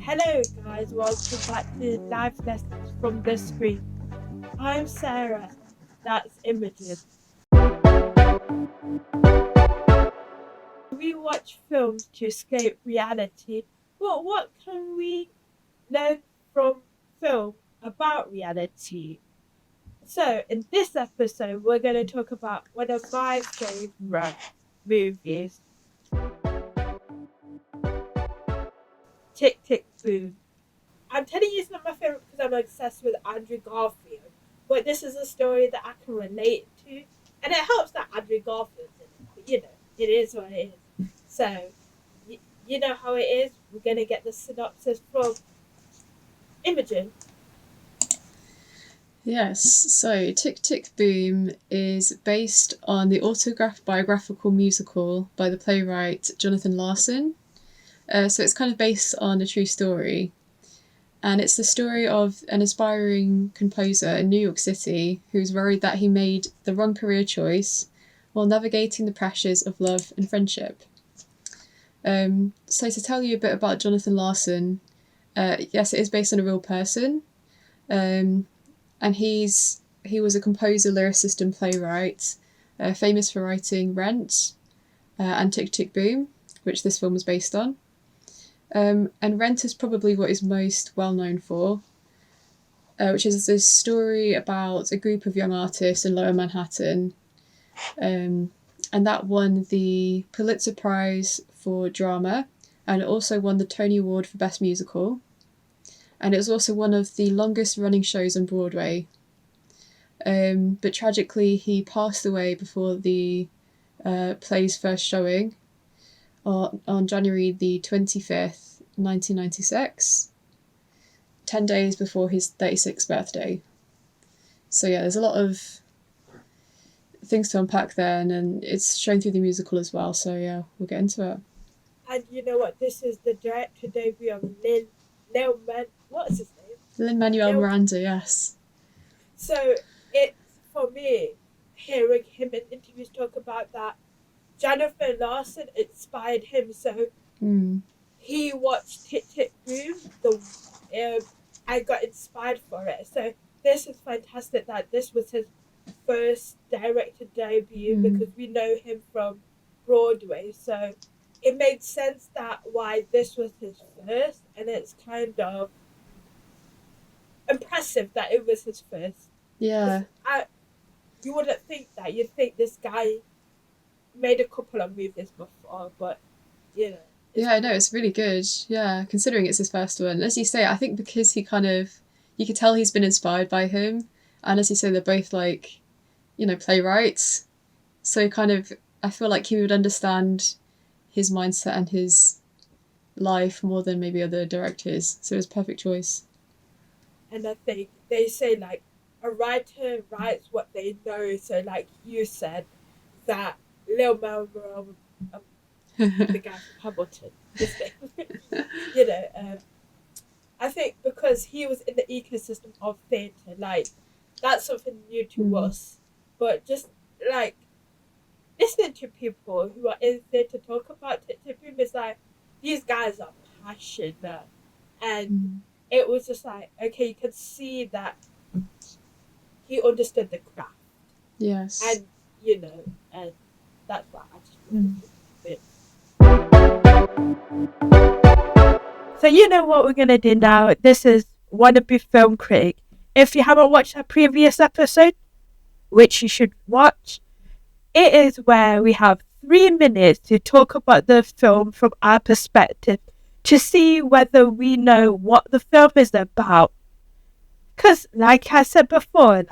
Hello guys, welcome back to Life Lessons from the Screen. I'm Sarah, that's Imogen. We watch films to escape reality, but what can we learn from film about reality? So in this episode we're going to talk about one of my favourite movies, Tick Tick Boom. I'm telling you it's not my favorite because I'm obsessed with Andrew Garfield, but this is a story that I can relate to, and it helps that Andrew Garfield's in it. But it is what it is. So, you know how it is. We're gonna get the synopsis from Imogen. Yes, so Tick Tick Boom is based on the autobiographical musical by the playwright Jonathan Larson. So it's kind of based on a true story. And it's the story of an aspiring composer in New York City who's worried that he made the wrong career choice while navigating the pressures of love and friendship. So to tell you a bit about Jonathan Larson, yes, it is based on a real person. And he was a composer, lyricist, and playwright, famous for writing Rent and Tick Tick Boom, which this film was based on. And Rent is probably what he's most well known for, which is this story about a group of young artists in Lower Manhattan. And that won the Pulitzer Prize for drama, and it also won the Tony Award for Best Musical. And it was also one of the longest running shows on Broadway. But tragically, he passed away before the play's first showing on January the 25th, 1996, 10 days before his 36th birthday. So yeah, there's a lot of things to unpack there, and it's shown through the musical as well. So yeah, we'll get into it. And you know what? This is the director debut of what is his name? Lin-Manuel Miranda, yes. So it's, for me, hearing him in interviews talk about that, Jonathan Larson inspired him. So he watched Tick Tick Boom, and got inspired for it. So this is fantastic that this was his first director debut because we know him from Broadway. So it made sense that why this was his first, and it's kind of impressive that it was his first. Yeah. You wouldn't think that. You'd think this guy made a couple of movies before, but Yeah, I know, it's really good. Yeah, considering it's his first one. As you say, I think because he you could tell he's been inspired by him, and as you say, they're both playwrights. So I feel like he would understand his mindset and his life more than maybe other directors. So it was a perfect choice. And I think they say a writer writes what they know. So like you said, that Lil Melville, the guy from Hamilton, I think because he was in the ecosystem of theatre, that's something new to us. But just listening to people who are in theatre talk about it, is these guys are passionate, and it was just okay, you could see that he understood the craft. Yes. And and that's what I just it. So you know what we're gonna do now. This is Wannabe Film Critic. If you haven't watched our previous episode, which you should watch, it is where we have 3 minutes to talk about the film from our perspective to see whether we know what the film is about. Because, like I said before,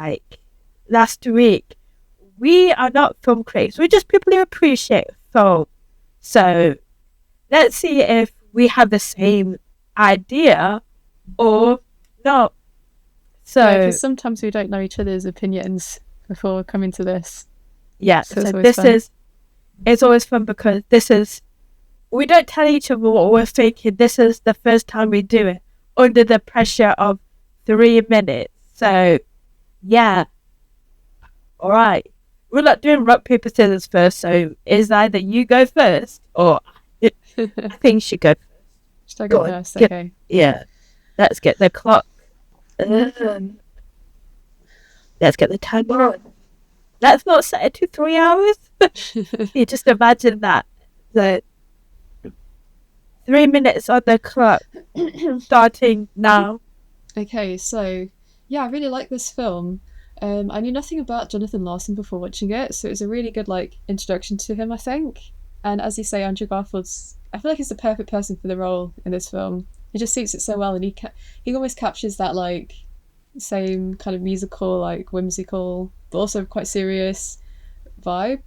last week, we are not film critics. We're just people who appreciate film. So, let's see if we have the same idea or not. So, because sometimes we don't know each other's opinions before coming to this. Yeah, so it's always fun because we don't tell each other what we're thinking. This is the first time we do it under the pressure of 3 minutes. So, yeah. All right. We're not doing rock, paper, scissors first. So, it's either you go first or I think she go first. Should I go first? Okay. Yeah. Let's get the clock. Let's get the timer on. Let's not set it to 3 hours. You just imagine that. The 3 minutes on the clock, starting now. Okay, so yeah, I really like this film. I knew nothing about Jonathan Larson before watching it, so it was a really good introduction to him, I think. And as you say, Andrew Garfield's, I feel like he's the perfect person for the role in this film. He just suits it so well, and he almost captures that same kind of musical, whimsical, but also quite serious vibe.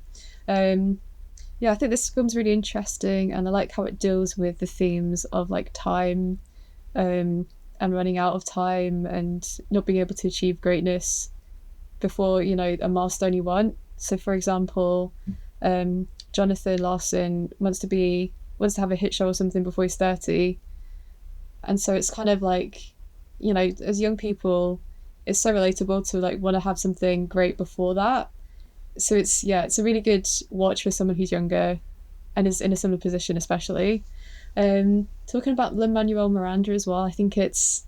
Yeah, I think this film's really interesting, and I like how it deals with the themes of time, and running out of time, and not being able to achieve greatness before a milestone you want. So, for example, Jonathan Larson wants to have a hit show or something before he's 30, and so it's kind of as young people, it's so relatable to want to have something great before that. So it's a really good watch for someone who's younger and is in a similar position, especially. Talking about Lin-Manuel Miranda as well, I think it's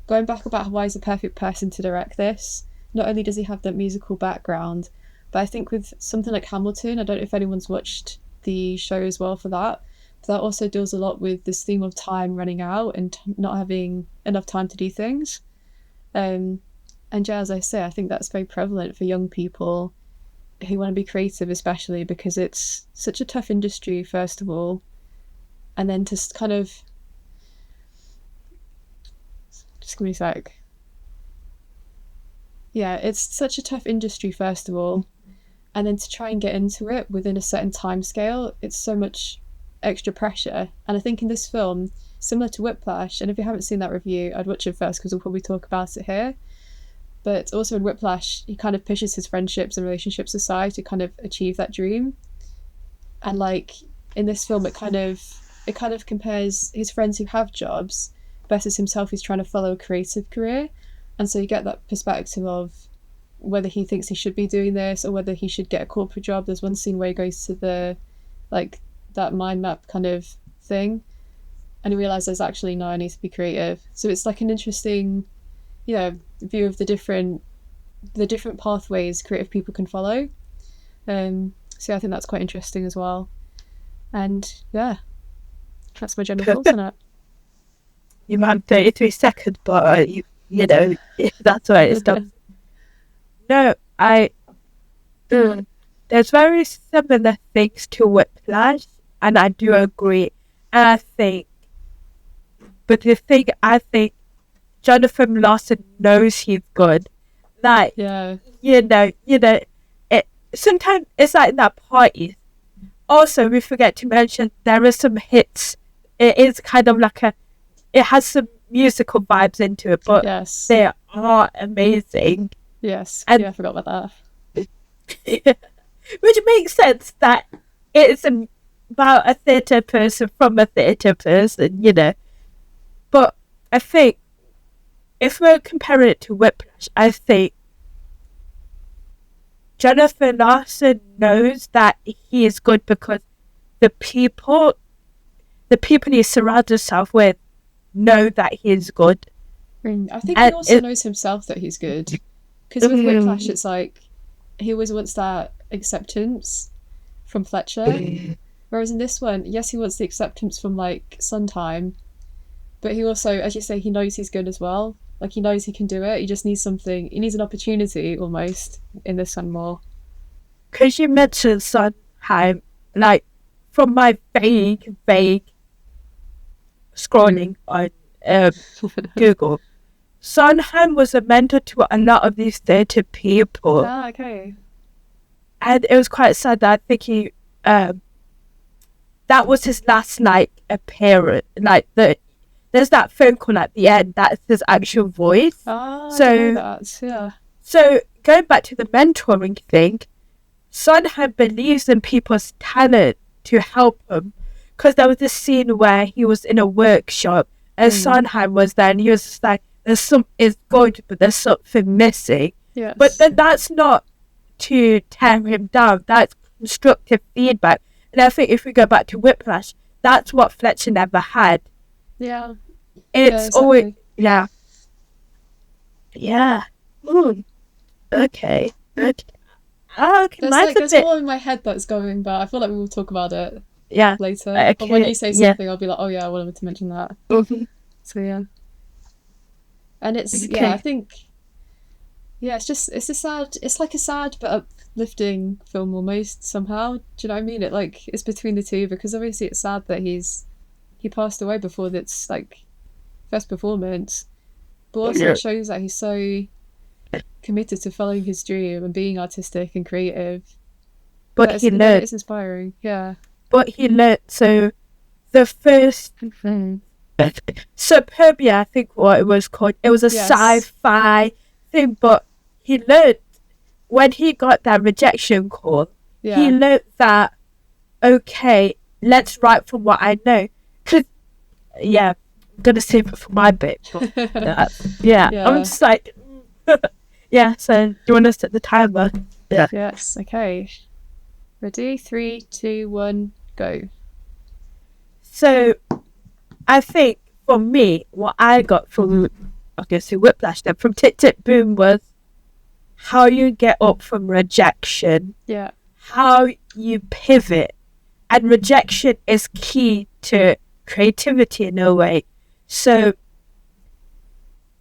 going back about why he's the perfect person to direct this. Not only does he have that musical background, but I think with something like Hamilton, I don't know if anyone's watched the show as well for that, but that also deals a lot with this theme of time running out and not having enough time to do things. And yeah, as I say, I think that's very prevalent for young people who want to be creative, especially because it's such a tough industry, first of all, and then to kind of just give me a sec. Yeah, it's such a tough industry, first of all, and then to try and get into it within a certain time scale, it's so much extra pressure. And I think in this film, similar to Whiplash, and if you haven't seen that review, I'd watch it first because we'll probably talk about it here. But also in Whiplash, he kind of pushes his friendships and relationships aside to kind of achieve that dream. And in this film, it kind of compares his friends who have jobs versus himself who's trying to follow a creative career. And so you get that perspective of whether he thinks he should be doing this or whether he should get a corporate job. There's one scene where he goes to the that mind map kind of thing, and he realizes actually no, I need to be creative. So it's an interesting view of the different pathways creative people can follow. So I think that's quite interesting as well. And yeah, that's my general thoughts on it. You might have 33 seconds, but that's right. It's done. No, there's very similar things to Whiplash, and I do agree. And I think Jonathan Larson knows he's good. Yeah. It sometimes it's like that party. Also, we forget to mention there are some hits. It is kind of it has some musical vibes into it, but yes, they are amazing. Yes, and I forgot about that. Which makes sense that it's about a theatre person from a theatre person, But I think if we're comparing it to Whiplash, I think Jonathan Larson knows that he is good because the people he surrounds himself with know that he is good. I think he also knows himself that he's good. Because with Whiplash, it's he always wants that acceptance from Fletcher. Whereas in this one, yes, he wants the acceptance from Sondheim, but he also, as you say, he knows he's good as well. He knows he can do it. He just needs something. He needs an opportunity almost in this one more. Because you mentioned Sondheim, from my vague scrolling on Google, Sondheim was a mentor to a lot of these theatre people. Ah, okay. And it was quite sad that I think he, that was his last appearance. There's that phone call at the end. That's his actual voice. Ah, I know that. Yeah. So going back to the mentoring thing, Sondheim believes in people's talent to help him. Because there was this scene where he was in a workshop and Sondheim was there, and he was just it's good, but there's something missing. Yes. But then that's not to tear him down. That's constructive feedback. And I think if we go back to Whiplash, that's what Fletcher never had. Yeah. It's exactly. always, yeah. Yeah. Okay. Okay. Okay, mine's a There's bit, more in my head that's going, but I feel like we will talk about it yeah. later. Or when Okay, you say yeah. something, I'll be like, oh yeah, I wanted to mention that. Mhm. So yeah. And I Okay. think, it's like a sad but uplifting film almost somehow. Do you know what I mean? It's between the two, because obviously it's sad that he passed away before that's like first performance, but also Yeah. it shows that he's so committed to following his dream and being artistic and creative. But he That learned. is inspiring. Yeah. But he learned. So the first Superbia, I think what it was called. It was a Yes. sci-fi thing, but he learned when he got that rejection call. He Yeah. learned that okay, let's write from what I know. Cause yeah, I'm gonna save it for my bit. But yeah, I'm Yeah. just like yeah. So do you want to set the timer? Yeah. Yes. Okay. Ready? 3, 2, 1, go. So I think for me, what I got from okay, so Whiplash then from Tit Tit Boom was how you get up from rejection, Yeah. how you pivot, and rejection is key to creativity in a way. So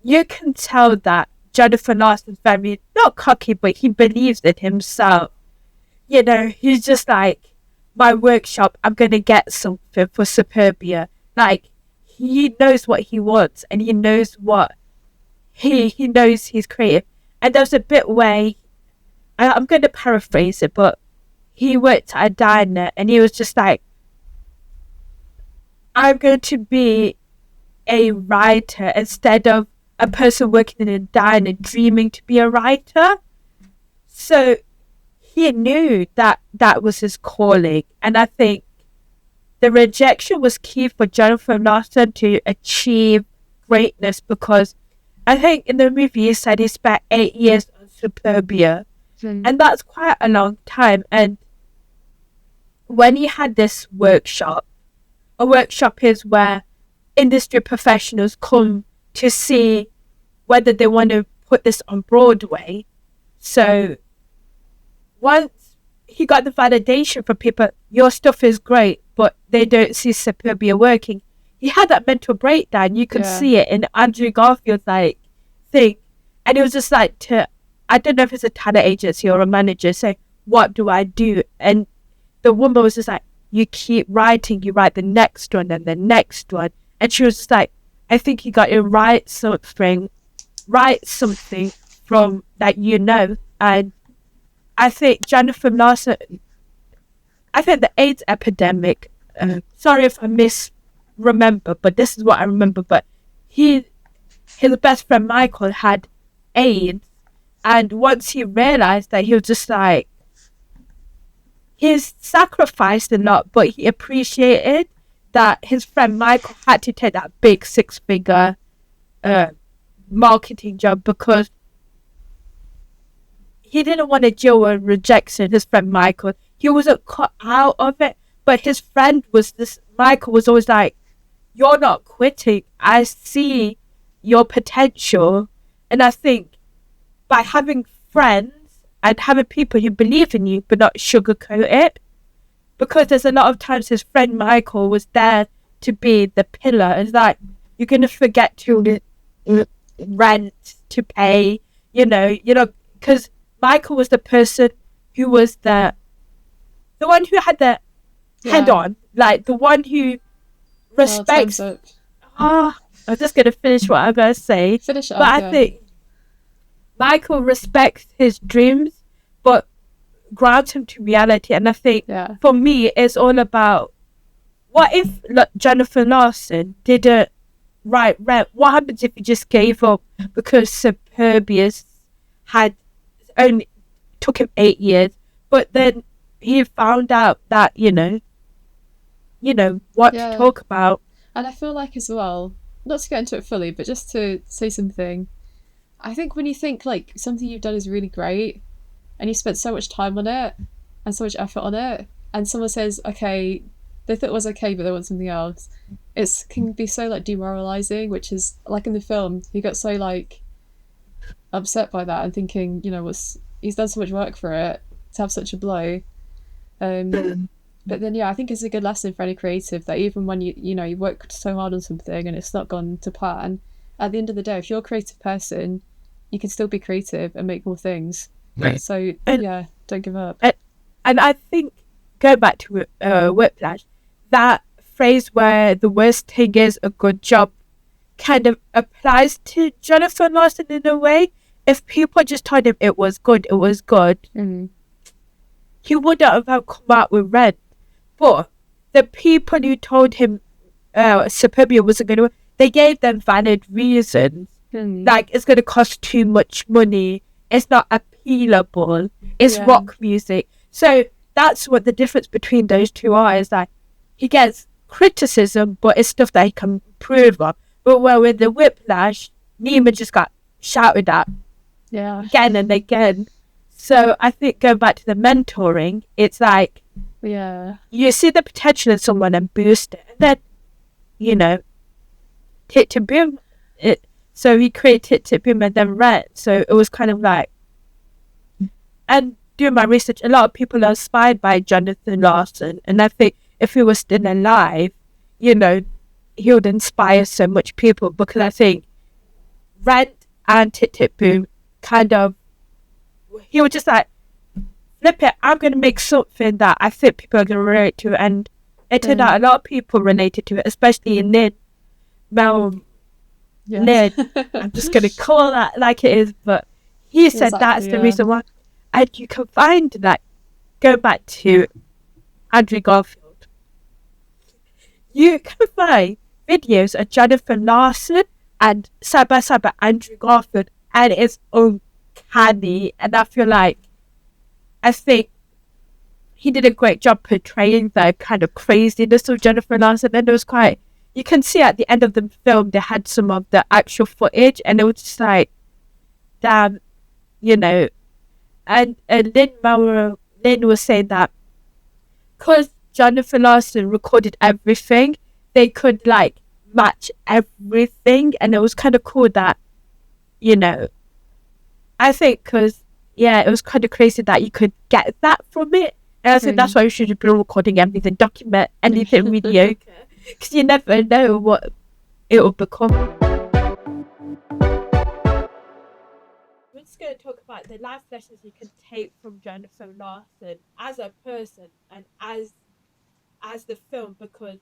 you can tell that Jonathan Larson's very not cocky, but he believes in himself. You know, he's just like my workshop. I'm gonna get something for Superbia. Like he knows what he wants, and he knows what he knows he's creative. And there's a bit where I'm going to paraphrase it, but he worked at a diner and he was just like, I'm going to be a writer instead of a person working in a diner dreaming to be a writer. So he knew that that was his calling. And I think the rejection was key for Jonathan Larson to achieve greatness because I think in the movie he said he spent 8 years on Superbia. And that's quite a long time. And when he had this workshop, a workshop is where industry professionals come to see whether they want to put this on Broadway. So once he got the validation from people, your stuff is great, but they don't see Superbia working. He had that mental breakdown. You could see it in Andrew Garfield's like thing. And it was just like I don't know if it's a talent agency or a manager say, what do I do? And the woman was just like, you keep writing, you write the next one and the next one. And she was just like, I think you got to write something from that you know. And I think Jonathan Larson, I think the AIDS epidemic, sorry if I misremember, but this is what I remember, but his best friend Michael had AIDS. And once he realized that, he was just like, he's sacrificed a lot, but he appreciated that his friend Michael had to take that big 6-figure marketing job because he didn't want to deal with rejection. His friend Michael, he wasn't cut out of it, but his friend Michael was always like, you're not quitting. I see your potential. And I think by having friends and having people who believe in you but not sugarcoat it, because there's a lot of times his friend Michael was there to be the pillar. It's like, you're going to forget to rent, to pay, because Michael was the person who was the one who had the head on, like the one who respects. I'm just going to finish what I'm going to say. Finish it but up, I think Michael respects his dreams, but grounds him to reality. And I think for me, it's all about what if Jonathan Larson didn't write Rent? What happens if he just gave up because Superbia had only took him 8 years, but then he found out that what to talk about. And I feel like as well, not to get into it fully, but just to say something. I think when you think like something you've done is really great and you spent so much time on it and so much effort on it, and someone says, okay, they thought it was okay, but they want something else, it can be so like demoralizing, which is like in the film, he got so like upset by that and thinking, you know, he's done so much work for it to have such a blow. But then, yeah, I think it's a good lesson for any creative that even when you worked so hard on something and it's not gone to plan, at the end of the day, if you're a creative person, you can still be creative and make more things. Right. So, yeah, don't give up. And I think, going back to Whiplash, that phrase where the worst thing is a good job kind of applies to Jonathan Larson in a way. If people just told him it was good, he wouldn't have come out with Red. But the people who told him 𝘭𝘯𝘯𝘯 wasn't going to, they gave them valid reasons. Like, it's going to cost too much money, it's not appealable, it's rock music. So that's what the difference between those two are, is that he gets criticism, but it's stuff that he can improve on. But with the Whiplash, 𝘵𝑒man just got shouted at again and again. So I think going back to the mentoring, it's like, you see the potential in someone and boost it. And then, 𝘭𝘮𝘯𝘯𝘶 so he created 𝘭𝘮𝘯𝘯𝘯 and then Red. So it was kind of like, and doing my research, a lot of people are inspired by Jonathan Larson. And I think if he was still alive, he would inspire so much people, because I think Red and 𝘭𝘮𝘯𝘯𝘯 kind of, he was just like, flip it, I'm going to make something that I think people are going to relate to. And it turned out a lot of people related to it, especially in Ned. I'm just going to call that like it is, but he said that's the reason why. And you can find that, go back to Andrew Garfield, you can find videos of Jonathan Larson and side by side by Andrew Garfield, and it's uncanny. And I think he did a great job portraying the kind of craziness of Jonathan Larson. And it was quite, you can see at the end of the film, they had some of the actual footage, and it was just like, damn, And Lynn was saying that because Jonathan Larson recorded everything, they could like match everything, and it was kind of cool that, I think because, it was kind of crazy that you could get that from it. And I think that's why we should be recording everything, document anything mediocre, because you never know what it will become. We're just going to talk about the life lessons you can take from Jonathan Larson as a person and as the film, because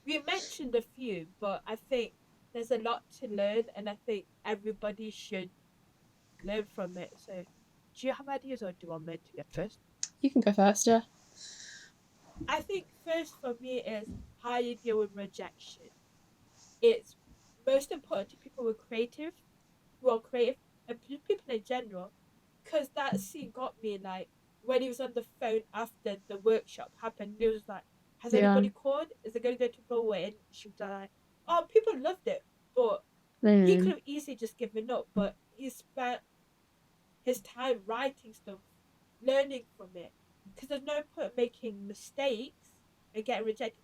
we mentioned a few, but I think there's a lot to learn, and I think everybody should learn from it. So, do you have ideas, or do you want me to get first? You can go first, yeah. I think first for me is how you deal with rejection. It's most important to people who are creative, and people in general, because that scene got me, like, when he was on the phone after the workshop happened, he was like, has anybody called? Is it going to go to Broadway? And she was like, oh, people loved it, but he could have easily just given up, but he spent his time writing stuff, learning from it, because there's no point making mistakes and getting rejected,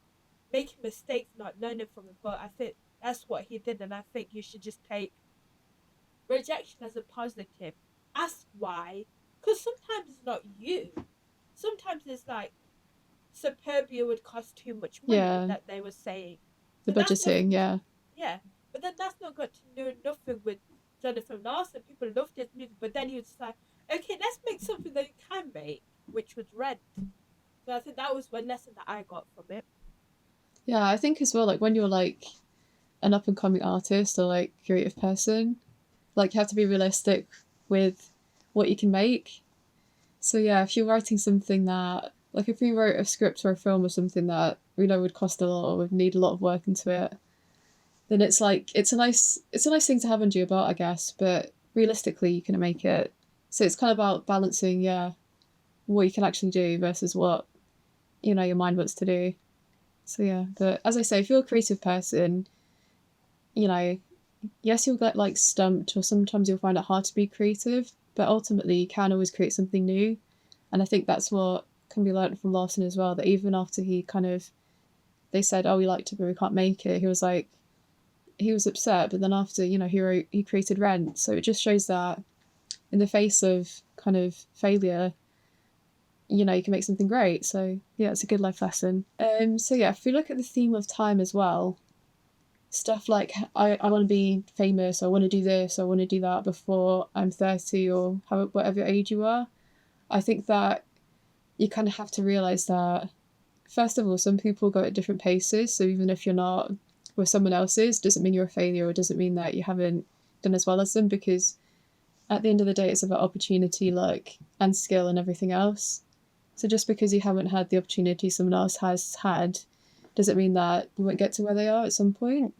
making mistakes, not learning from it. But I think that's what he did, and I think you should just take rejection as a positive. Ask why, because sometimes it's not you. Sometimes it's like 𝘭𝘮𝘯𝘯𝘯 would cost too much money, that they were saying. The budgeting, Yeah, but then that's not got to do nothing with Jonathan Larson. People loved his music, but then he was like, okay, let's make something that you can make, which was Red. So I think that was one lesson that I got from it. Yeah, I think as well, like when you're like an up and coming artist or like creative person, like you have to be realistic with what you can make. So yeah, if you're writing something that, like if we wrote a script or a film or something that we know would cost a lot or would need a lot of work into it, then it's like it's a nice thing to have under your belt, I guess, but realistically you can make it. So it's kind of about balancing, what you can actually do versus what, your mind wants to do. So yeah, but as I say, if you're a creative person, yes, you'll get like stumped, or sometimes you'll find it hard to be creative, but ultimately you can always create something new. And I think that's what can be learned from Larson as well, that even after he kind of they said, oh, we liked it, but we can't make it, he was like, he was upset. But then after, you know, he created Rent. So it just shows that in the face of kind of failure, you know, you can make something great. So yeah, it's a good life lesson. So yeah, if we look at the theme of time as well, stuff like I want to be famous, I want to do this, I want to do that before I'm 30 or whatever age you are. I think that you kind of have to realise that, first of all, some people go at different paces. So even if you're not where someone else is, doesn't mean you're a failure, or doesn't mean that you haven't done as well as them, because at the end of the day, it's about opportunity, luck, and skill and everything else. So just because you haven't had the opportunity someone else has had, doesn't mean that you won't get to where they are at some point.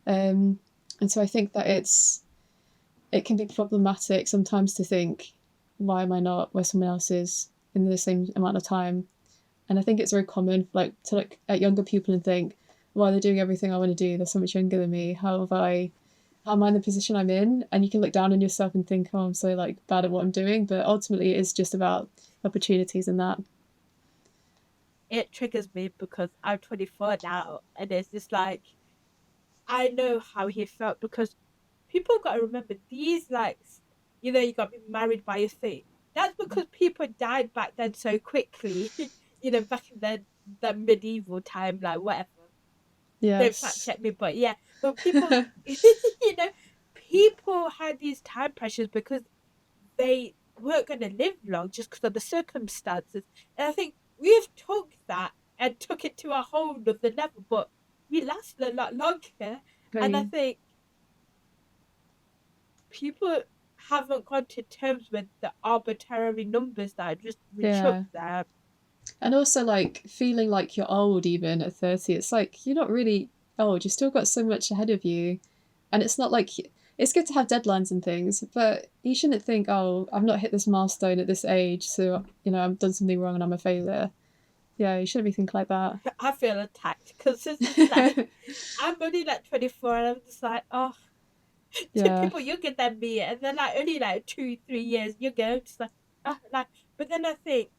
And so I think that it can be problematic sometimes to think, why am I not where someone else is in the same amount of time? And I think it's very common, like, to look at younger people and think, well, they're doing everything I want to do, they're so much younger than me, how am I in the position I'm in? And you can look down on yourself and think, oh, I'm so like bad at what I'm doing. But ultimately it is just about opportunities and that. It triggers me because I'm 24 now, and it's just like, I know how he felt, because people got to remember these, like, you know, you got to be married by a thing. That's because people died back then so quickly, you know, back in the medieval time, like, whatever. Don't fact Yes. check me, but yeah. But people, you know, people had these time pressures because they weren't going to live long just because of the circumstances. And I think we've took that and took it to a whole other level, but we lasted a lot longer. And I Right. think people haven't gone to terms with the arbitrary numbers that are just chucked Yeah. there. And also, like, feeling like you're old even at 30, it's like you're not really old, you've still got so much ahead of you. And it's not like, it's good to have deadlines and things, but you shouldn't think, oh, I've not hit this milestone at this age, so, you know, I've done something wrong and I'm a failure. Yeah, you shouldn't be thinking like that. I feel attacked because it's just like, I'm only like 24 and I'm just like, oh, to Yeah. people younger than me, and they're like only like 2-3 years younger. Just like, oh, like, but then I think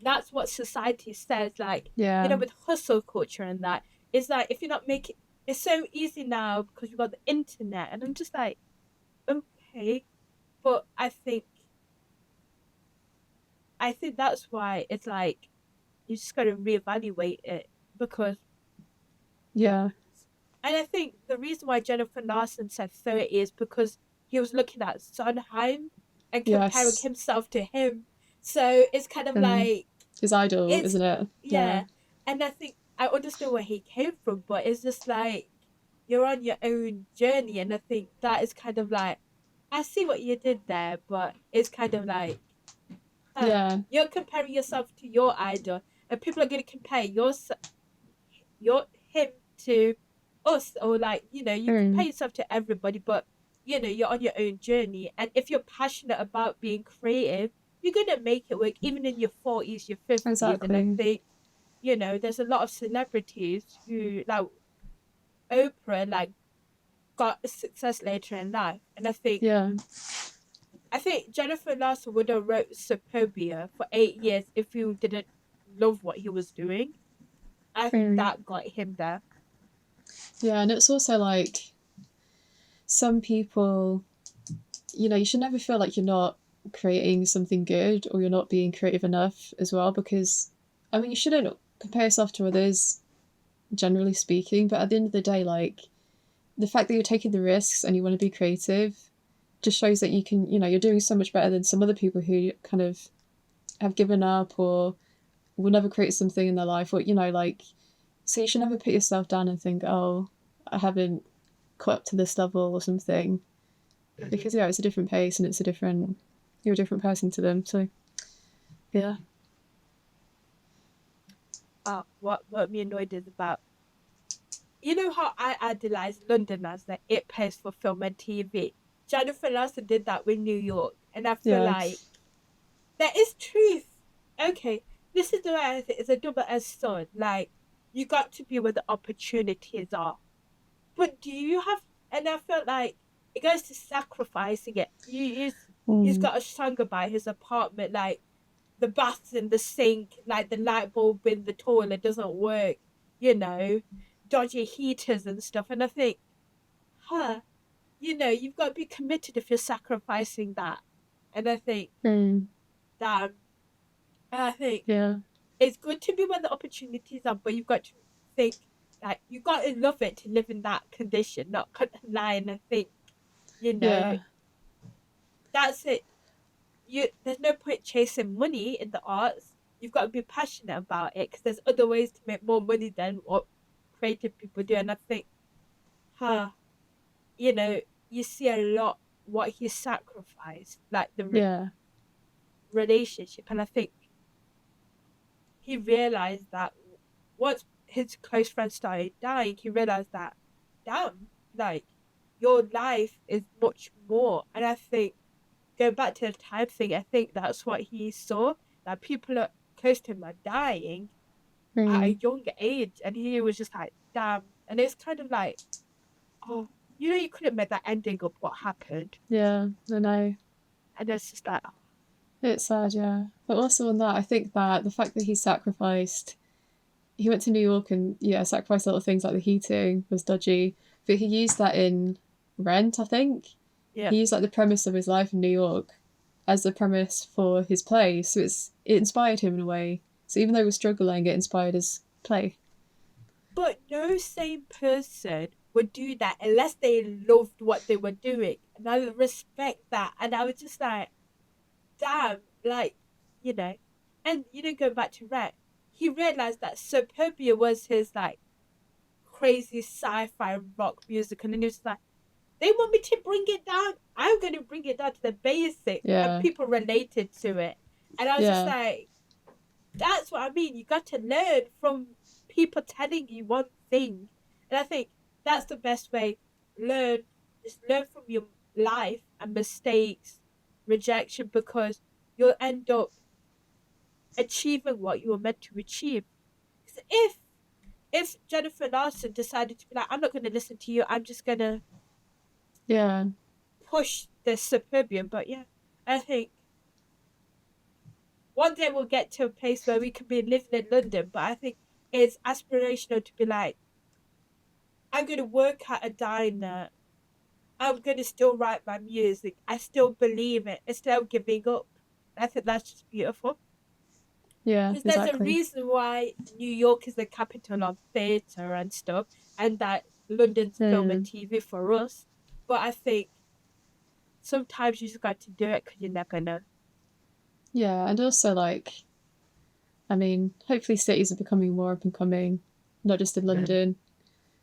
that's what society says, like, you Yeah. know, with hustle culture and that. It's like, if you're not making, it's so easy now because you've got the internet, and I'm just like, okay, but I think that's why it's like you just got to reevaluate it, because, Yeah. and I think the reason why Jonathan Larson said 30 is because he was looking at Sondheim and comparing Yes. himself to him. So it's kind of And like, his idol, it's, isn't it? Yeah. yeah. And I think I understand where he came from, but it's just like, you're on your own journey. And I think that is kind of like, I see what you did there, but it's kind of like, Yeah. you're comparing yourself to your idol, and people are going to compare him to us, or like, you know, you compare Mm. yourself to everybody, but you know, you're on your own journey, and if you're passionate about being creative, you're gonna make it work even in your 40s, your 50s. And I Exactly. think, you know, there's a lot of celebrities who, like Oprah, like, got success later in life. And Yeah. I think Jennifer Larson would have wrote Superbia for 8 years if he didn't love what he was doing. I think Mm. that got him there. Yeah, and it's also like, some people, you know, you should never feel like you're not creating something good, or you're not being creative enough as well, because, I mean, you shouldn't compare yourself to others, generally speaking, but at the end of the day, like, the fact that you're taking the risks and you want to be creative just shows that you can, you know, you're doing so much better than some other people who kind of have given up or will never create something in their life, or, you know, like, so you should never put yourself down and think, oh, I haven't caught up to this level or something, because yeah, it's a different pace and you're a different person to them. So yeah. What me annoyed is about, you know how I idolize London as the it place for film and TV. Jennifer Larson did that with New York, and I feel Yeah. like there is truth. Okay, this is the way I think, it's a double-edged sword. Like, you got to be where the opportunities are, but do you have? And I felt like it goes to sacrificing it. He's Mm. got a song about his apartment, like, the baths in the sink, like the light bulb in the toilet doesn't work, you know, dodgy heaters and stuff. And I think, you've got to be committed if you're sacrificing that. And I think, damn, and I think Yeah. it's good to be when the opportunities are, but you've got to think, like, you've got to love it to live in that condition, not lie and think, Yeah. that's it. There's no point chasing money in the arts. You've got to be passionate about it because there's other ways to make more money than what creative people do. And I think, you know, you see a lot what he sacrificed, like the relationship. And I think he realized that once his close friends started dying, he realized that, damn, like, your life is much more. And I think, going back to the time thing, I think that's what he saw, that people are close to him are dying at a young age. And he was just like, damn. And it's kind of like, oh, you could have made that ending of what happened. Yeah, I know. And it's just like, oh. It's sad, yeah. But also on that, I think that the fact that he went to New York and, sacrificed a lot of things like the heating was dodgy. But he used that in Rent, I think. Yeah. He used like the premise of his life in New York as the premise for his play. So it inspired him in a way. So even though he was struggling, it inspired his play. But no sane person would do that unless they loved what they were doing. And I respect that. And I was just like, damn, like, and going back to Rent, he realized that 𝘭𝘮𝘯𝘴 was his like crazy sci-fi rock music, and then he was like, they want me to bring it down, I'm going to bring it down to the basics. And people related to it. And I was just like, that's what I mean. You got to learn from people telling you one thing. And I think that's the best way. Just learn from your life and mistakes, rejection, because you'll end up achieving what you were meant to achieve. Because if Jonathan Larson decided to be like, I'm not going to listen to you, I'm just going to push this 𝘭𝘮𝘯𝘴. But I think one day we'll get to a place where we can be living in London, but I think it's aspirational to be like, I'm going to work at a diner, I'm going to still write my music, I still believe it, instead of giving up. I think that's just beautiful. Yeah, because there's a reason why New York is the capital of theatre and stuff, and that London's film and TV for us. But I think sometimes you just got to do it because you never know. Yeah, and also, like, I mean, hopefully cities are becoming more up and coming, not just in London.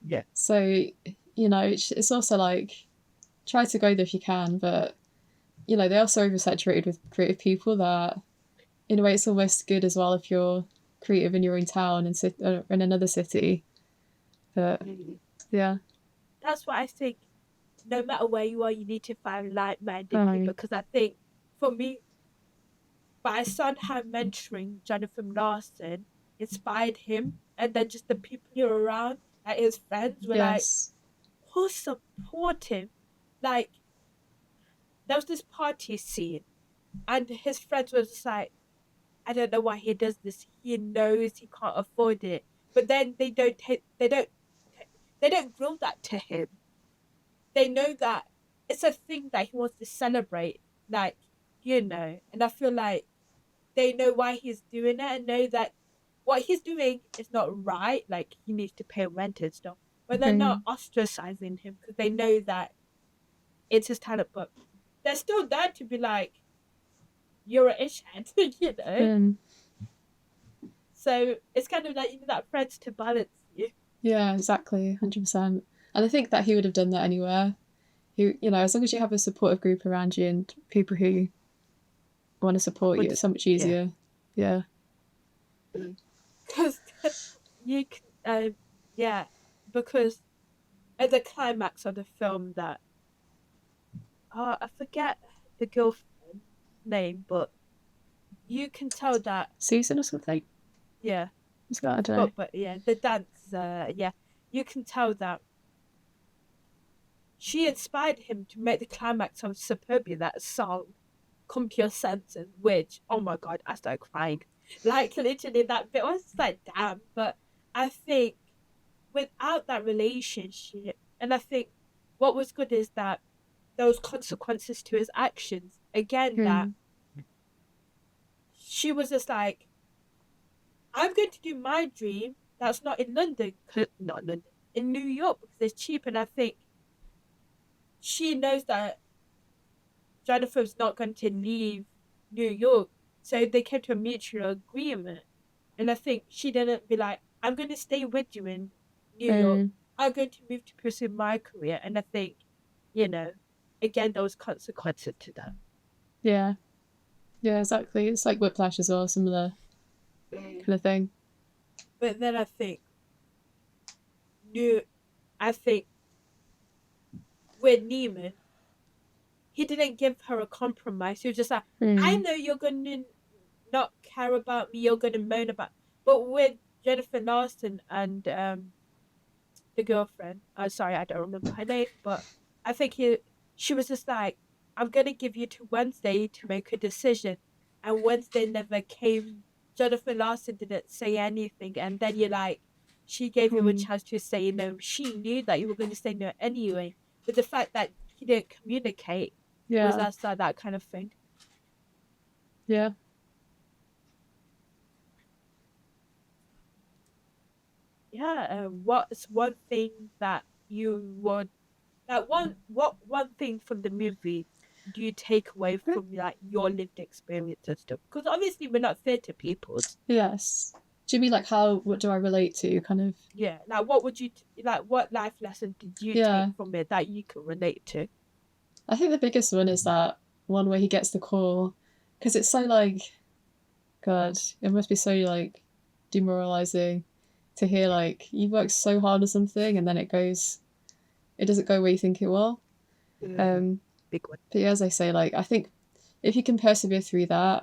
Yeah. So, it's also like, try to go there if you can, but, they're also oversaturated with creative people that, in a way, it's almost good as well if you're creative in your own town and in another city. But, yeah. That's what I think. No matter where you are, you need to find like-minded people, because I think, for me, by somehow mentoring Jonathan Larson inspired him, and then just the people you're around, like his friends, were like, who's supportive? Like, there was this party scene, and his friends were just like, I don't know why he does this. He knows he can't afford it, but then they don't grill that to him. They know that it's a thing that he wants to celebrate, like, and I feel like they know why he's doing it and know that what he's doing is not right. Like, he needs to pay rent and stuff, but they're not ostracizing him because they know that it's his talent. But they're still there to be like, you're an ishhead, So it's kind of like, that friends to balance you. Yeah, exactly, 100%. And I think that he would have done that anywhere. As long as you have a supportive group around you and people who want to support you, it's so much easier. Yeah. Because you can, because at the climax of the film that, I forget the girlfriend's name, but you can tell that Susan or something. Yeah. I don't know. But the dance, you can tell that she inspired him to make the climax of 𝘭𝘮𝘯𝘴𝘶, that song. come to your senses, which, oh my God, I started crying. Like, literally, that bit, I was just like, damn. But I think without that relationship, and I think what was good is that those consequences to his actions, again, that she was just like, I'm going to do my dream that's not in London, not London, in New York because it's cheap. And I think she knows that Jennifer's not going to leave New York. So they came to a mutual agreement. And I think she didn't be like, I'm going to stay with you in New York. I'm going to move to pursue my career. And I think, again, those consequences to that. Yeah. Yeah, exactly. It's like Whiplash as well, similar kind of thing. But then I think with Neiman, he didn't give her a compromise. He was just like, I know you're going to not care about me, you're going to moan about. But with Jennifer Larson and the girlfriend, sorry, I don't remember her name, but I think she was just like, I'm going to give you to Wednesday to make a decision. And Wednesday never came. Jennifer Larson didn't say anything. And then you're like, she gave you a chance to say no. She knew that you were going to say no anyway. But the fact that he didn't communicate was that kind of thing. Yeah. Yeah. What's one thing that you would what one thing from the movie do you take away from like your lived experience and stuff? Because obviously we're not theatre people. Yes. Do you mean like what do I relate to, kind of? Yeah. Like what would you what life lesson did you take from it that you can relate to? I think the biggest one is that one where he gets the call, because it's so like, God, it must be so like demoralizing to hear like you worked so hard or something and then it doesn't go where you think it will. Big one. But yeah, as I say, like I think if you can persevere through that,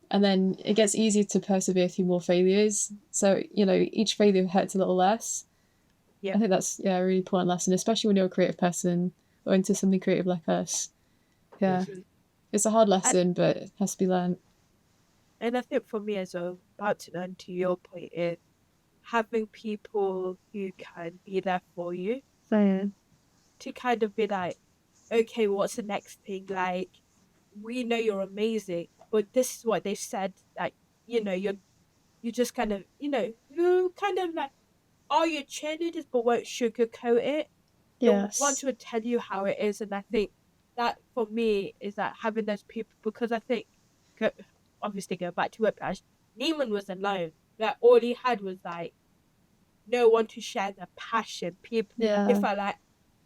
and then it gets easier to persevere through more failures. So, each failure hurts a little less. Yeah. I think that's a really important lesson, especially when you're a creative person or into something creative like us. Yeah. It's a hard lesson, but it has to be learned. And I think for me as well, about to learn to your point, is having people who can be there for you. To kind of be like, okay, what's the next thing? Like, we know you're amazing, but this is what they've said. Like, you just kind of, you kind of like, are you cheerleaders but won't sugarcoat it? Yes. They want to tell you how it is. And I think that for me is that having those people, because I think, obviously go back to Whiplash, Neiman was alone. Like, all he had was like, no one to share their passion. People, he felt like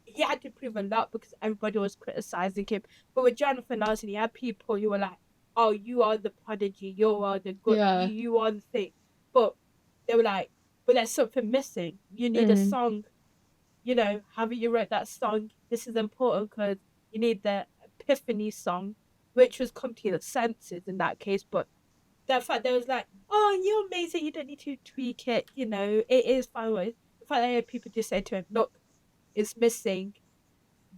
he had to prove a lot because everybody was criticizing him. But with Jonathan Larson, he had people who were like, oh, you are the prodigy, you are the good, you are the thing. But they were like, but there's something missing. You need a song. Haven't you wrote that song? This is important because you need the epiphany song, which was come to your senses in that case. But that fact, there was like, oh, you're amazing, you don't need to tweak it. It is fine. The fact that I heard people just say to him, look, it's missing,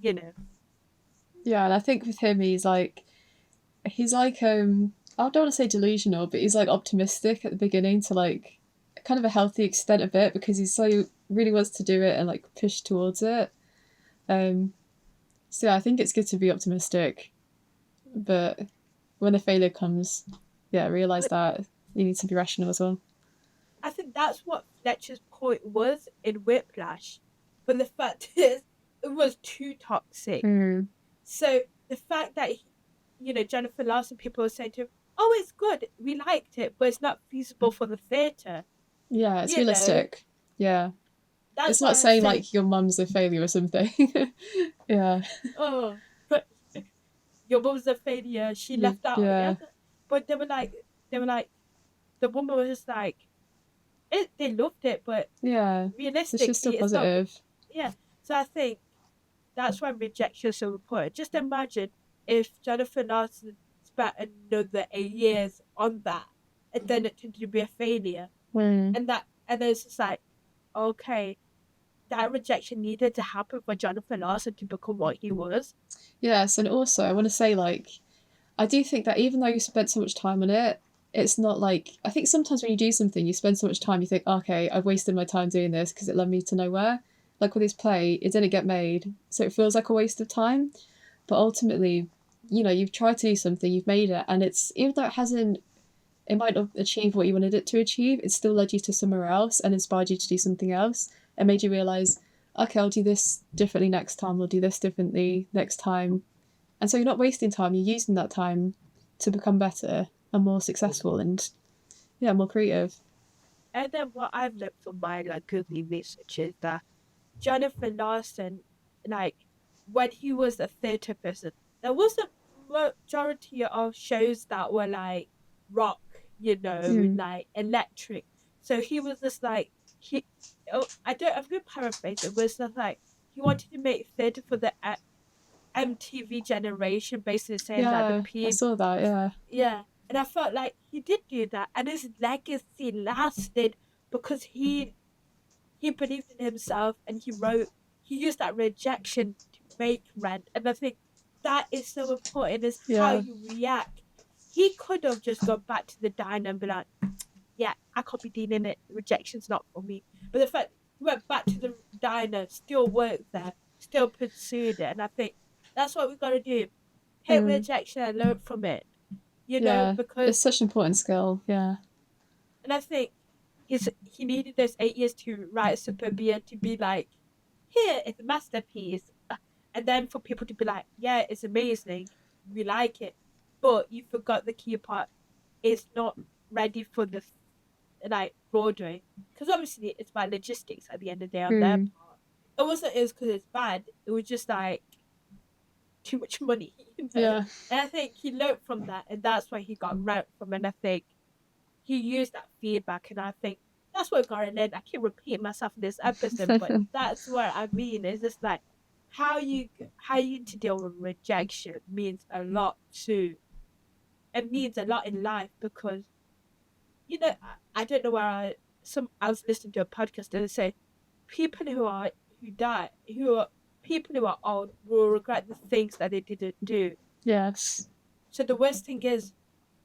Yeah, and I think with him, he's like, I don't want to say delusional, but he's like optimistic at the beginning to like kind of a healthy extent of it because he's so really wants to do it and like push towards it. So I think it's good to be optimistic, but when the failure comes, realize that you need to be rational as well. I think that's what Fletcher's point was in Whiplash. But the fact is, it was too toxic. So the fact that, Jennifer Larson, people were saying to him, oh, it's good, we liked it, but it's not feasible for the theatre. Yeah, it's realistic. Yeah. It's not saying like your mum's a failure or something. Yeah. Oh, but your mum's a failure, she left out. Yeah. But they were like, the woman was just like, they loved it, but realistically, it's still positive. So I think that's why rejection is so important. Just imagine if Jennifer Larson spent another 8 years on that, and then it turned to be a failure, and then it's just like, okay, that rejection needed to happen for Jonathan Larson to become what he was. Yes, and also I want to say, like, I do think that even though you spent so much time on it, it's not like, I think sometimes when you do something, you spend so much time, you think, okay, I've wasted my time doing this because it led me to nowhere. Like with his play, it didn't get made, so it feels like a waste of time. But ultimately, you've tried to do something, you've made it, and it's, even though it might not achieve what you wanted it to achieve, it still led you to somewhere else and inspired you to do something else and made you realise, okay, I'll do this differently next time, I'll do this differently next time. And so you're not wasting time, you're using that time to become better and more successful and, more creative. And then what I've looked from my Googly research is that Jonathan Larson, when he was a theatre person, there was a majority of shows that were rock, electric. So he was just I'm going to paraphrase it, was just he wanted to make theatre for the MTV generation, basically saying that the people. I saw that, yeah. Yeah. And I felt like he did do that, and his legacy lasted because he believed in himself, and he used that rejection to make Rent. And I think that is so important, is how you react. He could have just gone back to the diner and be like, yeah, I can't be dealing it, rejection's not for me. But the fact he went back to the diner, still worked there, still pursued it. And I think that's what we've got to do. Hit rejection and learn from it. Because it's such an important skill, yeah. And I think he needed those 8 years to write Superbia to be like, here, it's a masterpiece. And then for people to be like, yeah, it's amazing, we like it. But you forgot the key part. It's not ready for the Broadway. Because obviously it's about logistics at the end of the day on their part. It wasn't because it's bad. It was just too much money. Yeah. And I think he learned from that, and that's why he got Rent from. And I think he used that feedback, and I think that's what got it. I keep repeating myself in this episode, but that's what I mean. It's just how you to deal with rejection means a lot too. It means a lot in life because I don't know where I was listening to a podcast and they say people who are old will regret the things that they didn't do. Yes. So the worst thing is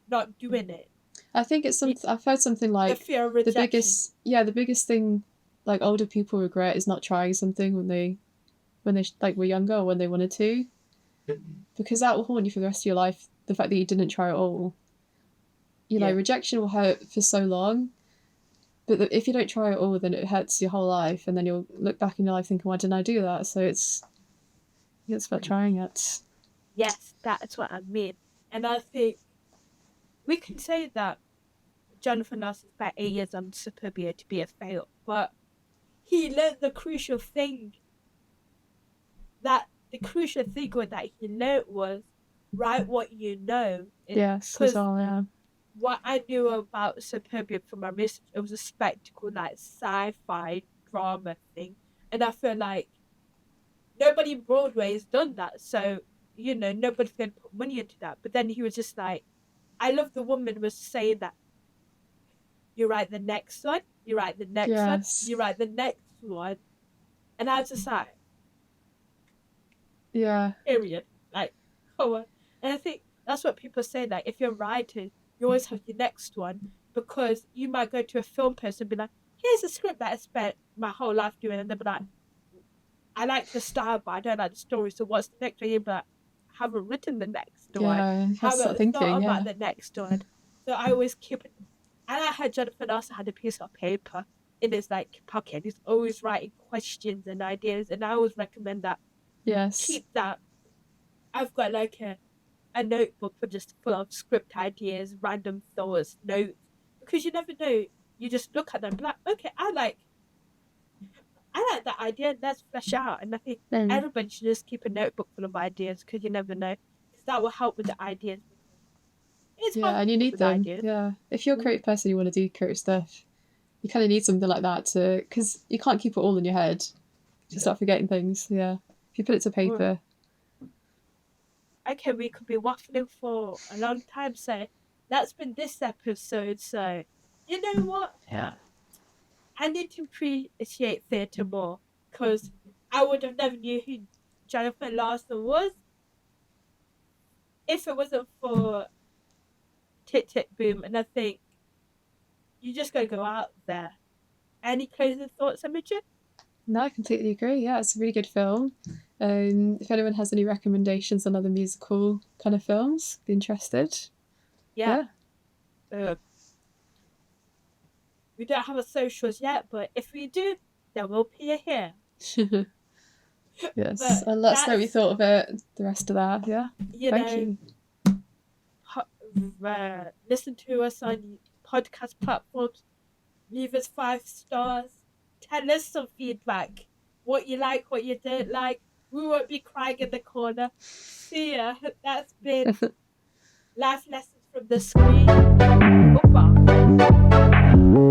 not doing it. I think it's something I've heard something like the fear of rejection. The biggest thing older people regret is not trying something when they were younger or when they wanted to, because that will haunt you for the rest of your life. The fact that you didn't try at all. Rejection will hurt for so long, but if you don't try at all, then it hurts your whole life, and then you'll look back in your life thinking, why didn't I do that? So it's about trying it. Yes, that's what I mean. And I think we can say that Jonathan Larson spent 8 years on Superbia to be a fail, but he learned the crucial thing. That he learned was write what you know. Yes, that's all. Yeah. What I knew about Superbia from my research, it was a spectacle, sci-fi drama thing, and I feel like nobody in Broadway has done that. So nobody's going to put money into that. But then he was just I love the woman was saying that you write the next one, you write the next one, you write the next one, and I was just yeah, period. Come on. And I think that's what people say. If you're writing, you always have your next one, because you might go to a film person and be like, here's a script that I spent my whole life doing, and they'll be like, I like the style, but I don't like the story. So what's the next one? You'll be like, I haven't written the next one. I haven't thought about the next one. So I always keep it. And I heard Jonathan also had a piece of paper in his pocket. He's always writing questions and ideas, and I always recommend that. Yes. Keep that. I've got a notebook for just full of script ideas, random thoughts, notes, because you never know. You just look at them and be like, okay, I like that idea, let's flesh out. And I think everybody should just keep a notebook full of ideas, because you never know. Because that will help with the ideas. And you need them. Ideas. Yeah. If you're a creative person, you want to do creative stuff, you kind of need something like that because you can't keep it all in your head. You start forgetting things. Yeah. If you put it to paper. Okay, we could be waffling for a long time, so that's been this episode. So, you know what? Yeah. I need to appreciate theatre more, because I would have never knew who Jonathan Larson was if it wasn't for Tick Tick Boom, and I think you just gotta go out there. Any closing thoughts, Imogen? No, I completely agree. Yeah, it's a really good film. If anyone has any recommendations on other musical kind of films, be interested. Yeah. We don't have a socials yet, but if we do, there will be a here. Yes, But and let us know what you that's, thought of it. The rest of that, yeah. you Thank know, you. listen to us on podcast platforms. Leave us 5 stars. Tell us some feedback. What you like, what you don't like. We won't be crying in the corner. See ya. That's been Life Lessons from the Screen. Goodbye.